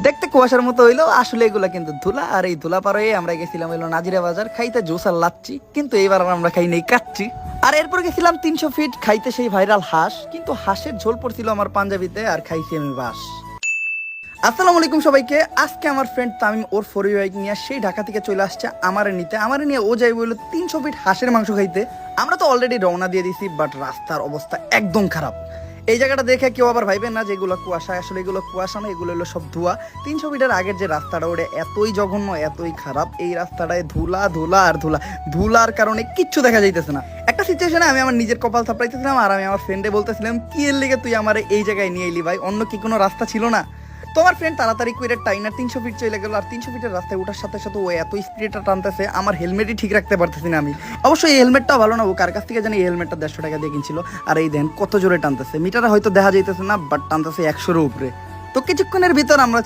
দেখতে কুয়াশার মতো হইলো, আসলে এগুলা কিন্তু ধুলা। আর এই ধুলা পারে আমরা গেছিলাম হইলো নাজিরা বাজার খাইতে জুস আর লাচ্ছি, কিন্তু এইবার আর আমরা খাই নেই কাচ্ছি। আর এরপর গেছিলাম 300 ফিট খাইতে সেই ভাইরাল হাঁস, কিন্তু হাঁসের ঝোল পড়ছিল আমার পাঞ্জাবিতে আর খাইছি আমি বাস। আসসালামু আলাইকুম সবাইকে। আজকে আমার ফ্রেন্ড তামিম ওর ফোর বাইক নিয়ে সেই ঢাকা থেকে চলে আসছে আমারে নিয়ে ও যাই বললো 300 ফিট হাঁসের মাংস খাইতে। আমরা তো অলরেডি রওনা দিয়ে দিছি, বাট রাস্তার অবস্থা একদম খারাপ। এই জায়গাটা দেখে কেউ আবার ভাইবেন না যে এগুলো কুয়াশা, আসলে এগুলো কুয়াশা না, এগুলো হলো সব ধোঁয়া। 300 ফিটের আগের যে রাস্তাটা ওটা এতই জঘন্য, এতই খারাপ। এই রাস্তাটায় ধুলা ধুলা আর ধুলা, ধুলার কারণে কিচ্ছু দেখা যাইতেছে না। একটা সিচুয়েশনে আমি আমার নিজের কপাল থাপড়াইতেছিলাম, আর আমি আমার ফ্রেন্ডে বলতেছিলাম কি এর লেগে তুই আমার এই জায়গায় নিয়ে এলি ভাই, অন্য কি কোনো রাস্তা ছিল না? তোমার ফ্রেন্ড তাড়াতাড়ি করে টাইনার 300 ফিট চলে গেল, আর 300 ফিটের রাস্তায় ওঠার সাথে সাথে ও এত স্পিডটা টানতেছে, আমার হেলমেটই ঠিক রাখতে পারতেছি না আমি। অবশ্যই এই হেলমেটটা ভালো না, ও কার কাছ থেকে জানি এই হেলমেটটা 150 টাকা দিয়ে কিনছিল। আর এই দেন কত জোরে টানতেছে, মিটারে হয়তো দেখা যাইতেছে না, বাট টানতেছে 100-এর উপরে। তো কিছুক্ষণের ভিতর আমরা